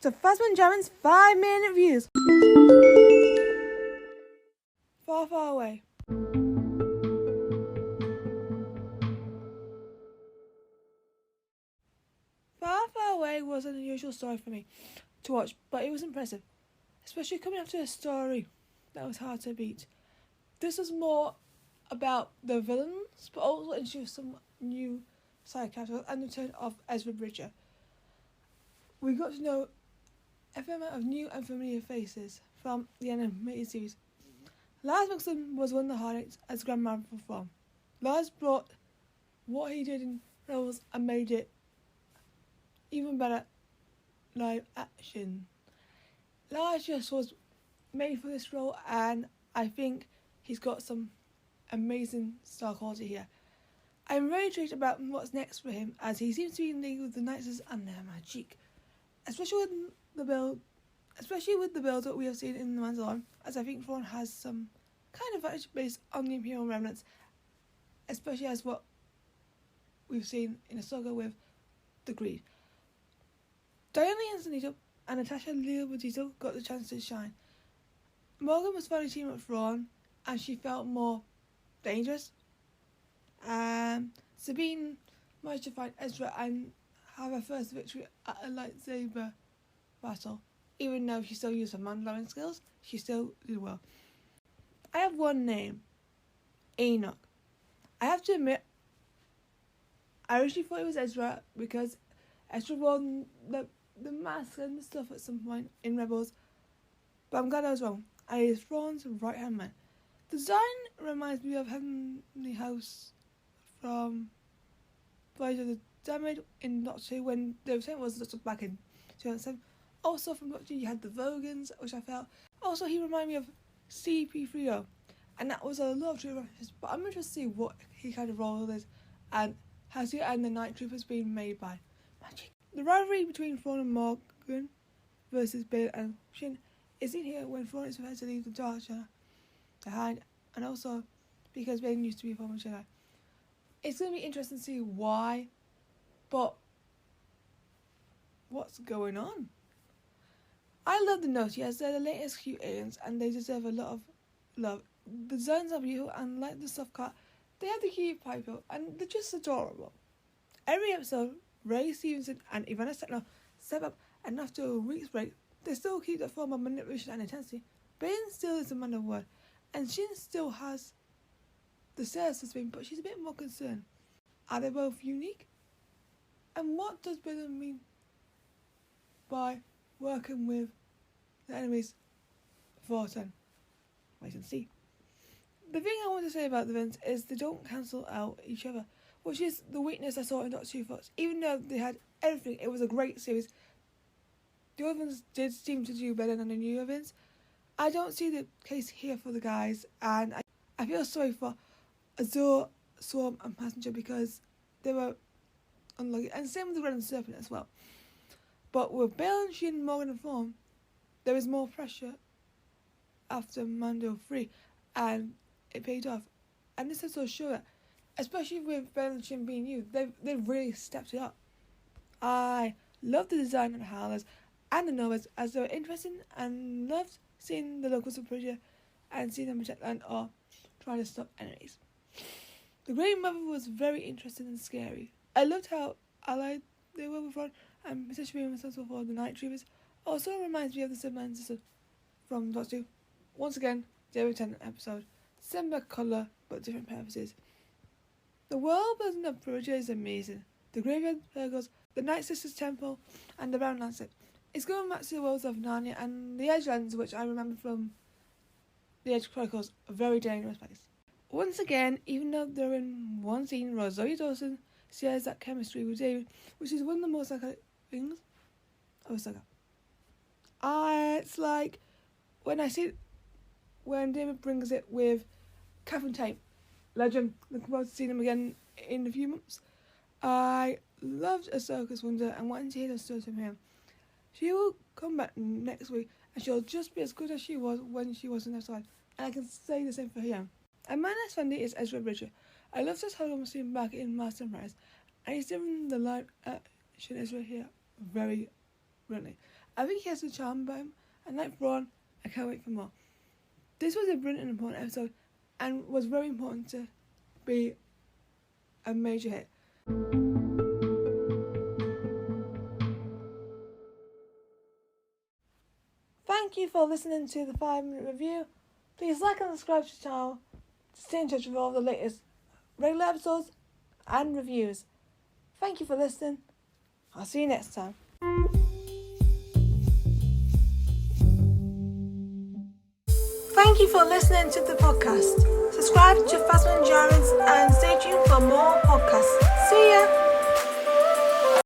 to Fazman Jammin's 5-minute reviews. Far, far away. Far, far away was an unusual story for me to watch, but it was impressive, especially coming after a story that was hard to beat. This was more about the villains, but also introduced some new side characters and the return of Ezra Bridger. We got to know a fair amount of new and familiar faces from the animated series. Lars Mikklesen was one of the highlights as Grandma for Thrawn. Lars brought what he did in Rebels and made it even better live action. Lars just was made for this role, and I think he's got some amazing star quality here. I'm very intrigued about what's next for him, as he seems to be in league with the Knights and their magic, especially with the build that we have seen in The Mandalorian, as I think Thrawn has some kind of advantage based on the Imperial remnants, especially as what we've seen in Ahsoka with the Greed. Diana Antonito and Natasha Leopoldito got the chance to shine. Morgan was finally teaming with Thrawn, and she felt more dangerous. Sabine managed to find Ezra and have her first victory at a lightsaber battle. Even though she still used her Mandalorian skills, she still did well. I have one name, Enoch. I have to admit, I originally thought it was Ezra because Ezra wore the mask and the stuff at some point in Rebels, but I'm glad I was wrong. And he is Thrawn's right-hand man. The design reminds me of Heavenly House from Voyage of the Damned in Noti when the return was back in 2007. Also from Noti you had the Vogans, which I felt. Also he reminded me of CP3O, and that was a lot of true references, but I'm interested to see what he kind of role is and how he and the Night Troopers being made by magic. The rivalry between Thrawn and Morgan versus Bale and Shin is seen here when Thrawn is prepared to leave the Dark Jedi behind, and also because Bale used to be a former Jedi. It's going to be interesting to see why, but what's going on? I love the Noti as they're the latest cute aliens and they deserve a lot of love. The designs are beautiful, and like the soft cut, they have the cute pipe and they're just adorable. Every episode, Ray Stevenson and Ivana Stepno step up, and after a week's break, they still keep that form of manipulation and intensity. Bane still is a man of word, and Shin still has the sales to spin, but she's a bit more concerned. Are they both unique? And what does Bane mean by working with the enemies for 10? Wait and see. The thing I want to say about the villains is they don't cancel out each other, which is the weakness I saw in Doctor Who Fox. Even though they had everything, it was a great series. The other ones did seem to do better than the new ones. I don't see the case here for the guys, and I feel sorry for Azure, Swarm and Passenger because they were unlucky, and same with the Red and Serpent as well. But with Bale and Shin, Morgan and Thrawn, there is more pressure after Mando 3, and it paid off. And this episode showed that, especially with Bale and Shin being new, they've really stepped it up. I love the design of the Howlers and the Nomads as they were interesting, and loved seeing the locals of Peridea and seeing them protect land or try to stop enemies. The Great Mother was very interesting and scary. I loved how allied they were with Ron, and potentially being responsible for the Night Troopers. Also reminds me of the Superman sister from Doctor 2. Once again, they return an episode. Similar colour, but different purposes. The world building of Peridea is amazing. The Graveyard Virgos, the Night Sisters Temple, and the Brown Lancet. It's going back to the worlds of Narnia and the Edgelands, which I remember from the Edge Chronicles, a very dangerous place. Once again, even though they're in one scene, Rosario Dawson shares that chemistry with David, which is one of the most iconic things of Ahsoka. It's like when David brings it with Catherine Tate, legend. Looking forward to seeing him again in a few months. I loved Ahsoka's Wonder and wanting to hear the story from him. She will come back next week, and she'll just be as good as she was when she was in her side. And I can say the same for him. And my next Sunday is Ezra Bridger. I love this how I'm seeing back in Master Empires, and he's doing the live action Ezra here very brilliantly. I think he has a charm about him, and like Thrawn, I can't wait for more. This was a brilliant and important episode, and was very important to be a major hit. Thank you for listening to the 5-minute review. Please like and subscribe to the channel to stay in touch with all the latest regular episodes and reviews. Thank you for listening. I'll see you next time. Thank you for listening to the podcast. Subscribe to Phasma and stay tuned for more podcasts. See ya!